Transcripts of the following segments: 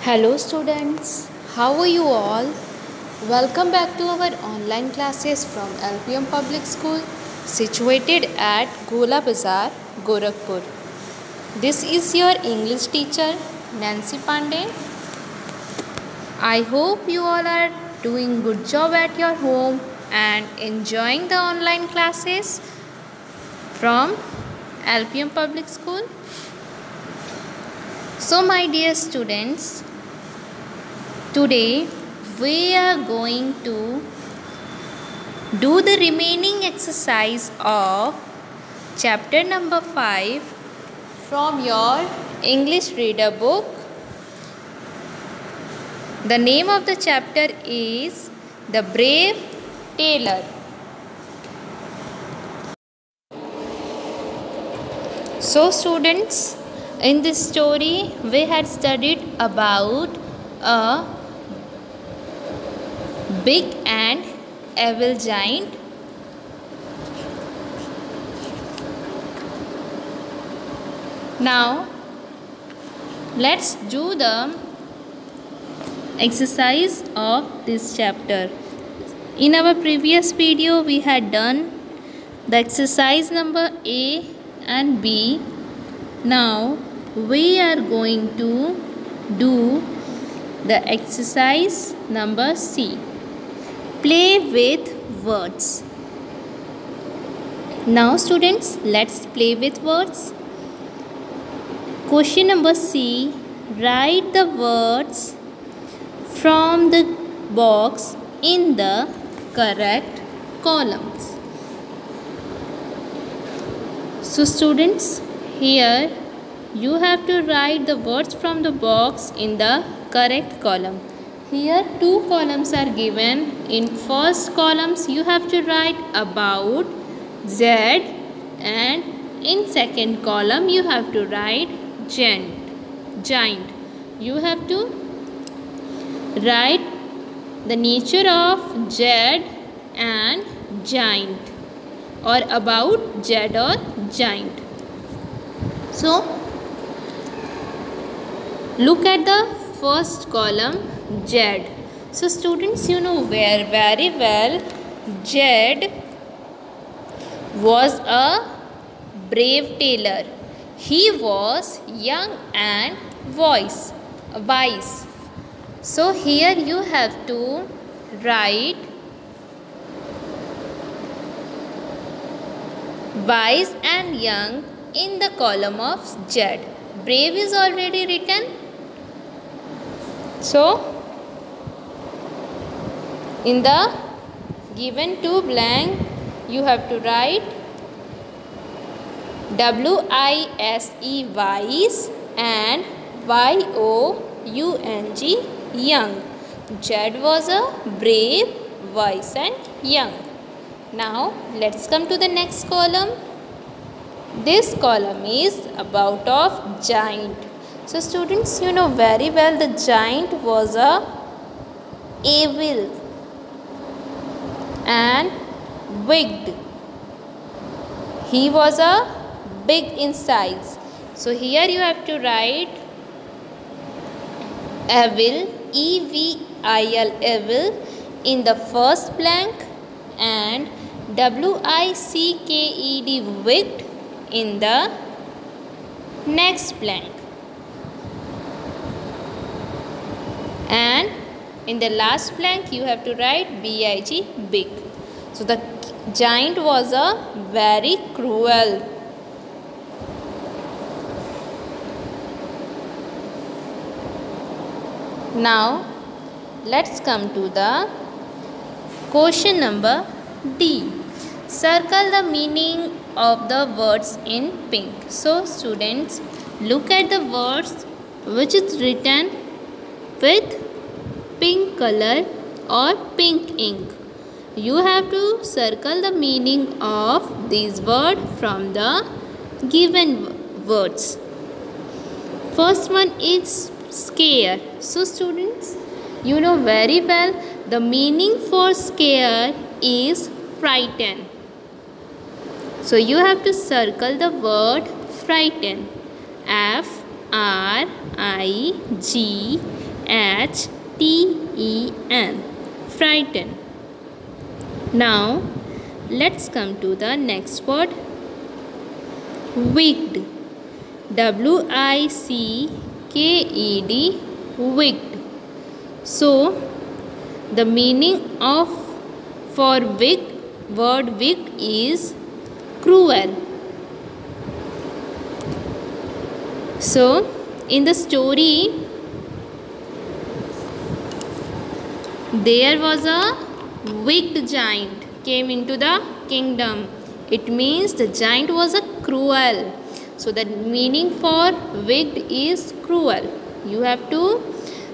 Hello students, how are you all? Welcome back to our online classes from LPM Public School situated at Gola Bazaar, Gorakhpur. This is your English teacher Nancy Pandey. I hope you all are doing good job at your home and enjoying the online classes from LPM Public School. So my dear students, today we are going to do the remaining exercise of chapter number 5 from your English reader book. The name of the chapter is The Brave Tailor. So students, in this story we had studied about a big and evil giant. Now let's do the exercise of this chapter. In our previous video we had done the exercise number A and B. Now we are going to do the exercise number C. Play with words. Now students, let's play with words. Question number C. Write the words from the box in the correct columns. So students, here you have to write the words from the box in the correct column. Here two columns are given. In first columns you have to write about, Z, and in second column you have to write giant. You have to write the nature of Z and giant, or about Z or giant. So look at the first column, Z. So students, you know very well Z was a brave tailor. He was young and wise. So here you have to write wise and young in the column of Z. Brave is already written. So in the given two blank you have to write W-I-S-E wise and Y-O-U-N-G young. Z was a brave, wise and young. Now let's come to the next column. This column is about of giant. So students, you know very well the giant was a evil and wicked. He was a big in size. So here you have to write evil, E-V-I-L, evil in the first blank and W-I-C-K-E-D, wicked, in the next blank. And in the last blank you have to write B-I-G, big. So the giant was a very cruel. Now let's come to the question number D. Circle the meaning of the words in pink. So students, look at the words which is written with pink color or pink ink. You have to circle the meaning of these words from the given words. First one is scare. So students, you know very well the meaning for scare is frighten. So you have to circle the word frighten. F R I G Frighten. Now let's come to the next word. Wicked. WICKED. Wicked. So the meaning of for word wicked is cruel. So in the story there was a wicked giant came into the kingdom. It means the giant was a cruel. So the meaning for wicked is cruel. You have to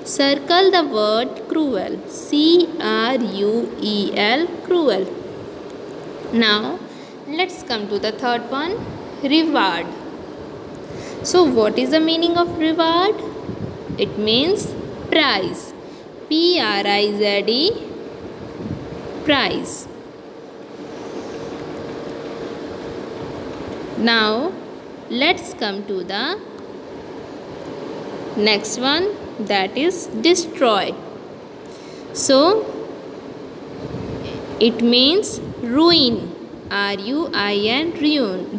circle the word cruel. CRUEL. Cruel. Now let's come to the third one. Reward. So what is the meaning of reward? It means prize. PRIZE. Prize. Now let's come to the next one, that is destroy. So it means ruin. RUIN.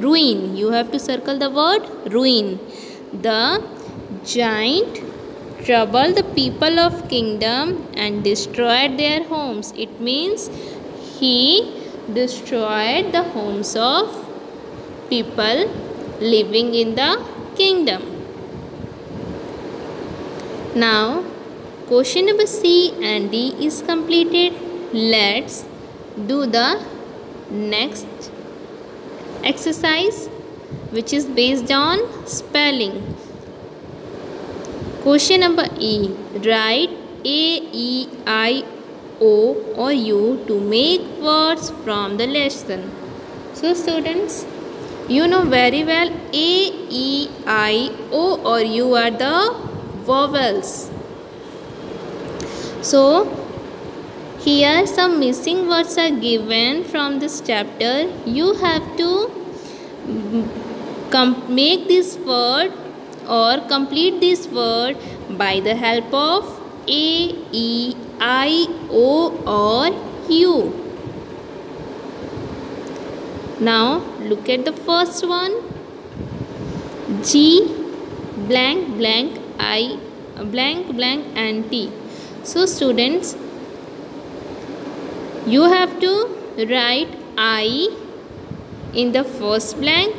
Ruin. You have to circle the word ruin. The giant troubled the people of kingdom and destroyed their homes. It means he destroyed the homes of people living in the kingdom. Now question number C and D is completed. Let's do the next exercise, which is based on spelling. Question number E. Write A, E, I, O or U to make words from the lesson. So students, you know very well A, E, I, O or U are the vowels. So here some missing words are given from this chapter. You have to make this word or complete this word by the help of A, E, I, O or U. Now look at the first one. G blank blank I blank blank and T. So students, you have to write I in the first blank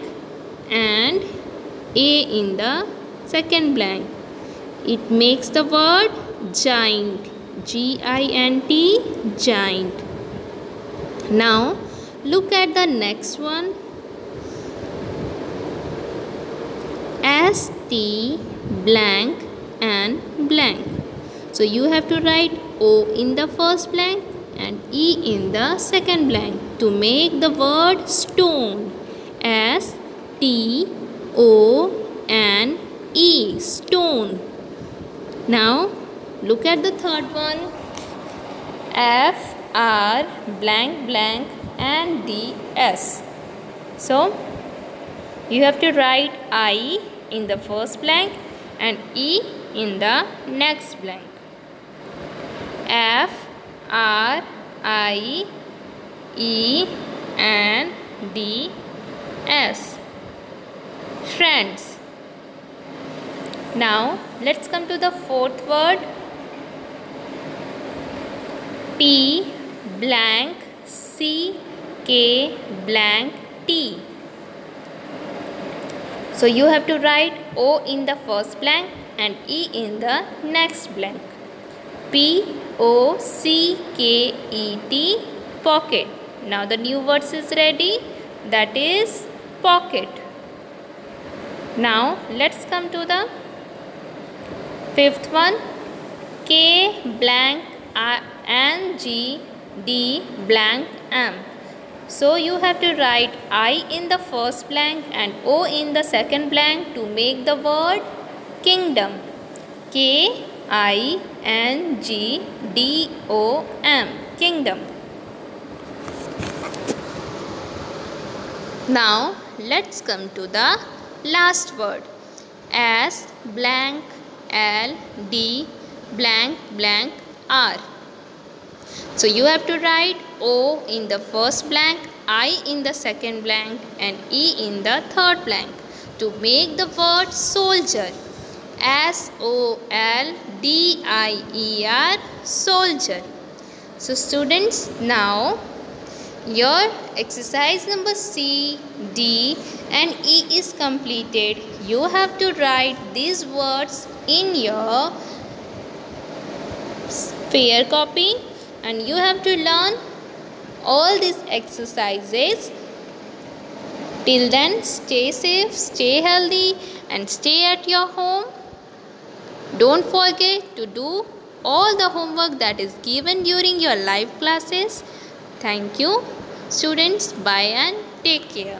and A in the second blank. It makes the word giant. GINT. Giant. Now look at the next one. ST blank and blank. So you have to write O in the first blank and E in the second blank to make the word stone. STONE. Stone. Now look at the third one. FR blank blank and DS. So you have to write I in the first blank and E in the next blank. FRIE and DS. Friends. Now let's come to the fourth word. P blank CK blank T. So you have to write O in the first blank and E in the next blank. POCKET. Pocket. Now the new words is ready, that is pocket. Now let's come to the fifth one. K blank and G D blank M. So you have to write I in the first blank and O in the second blank to make the word kingdom. KINGDOM. Kingdom. Now let's come to the last word. S blank L D blank blank are. So you have to write O in the first blank, I in the second blank and E in the third blank to make the word soldier. SOLDIER, soldier. So students, now your exercise number C, D and E is completed. You have to write these words in your fair copy and you have to learn all these exercises. Till then, stay safe, stay healthy and stay at your home. Don't forget to do all the homework that is given during your live classes. Thank you, students. Bye and take care.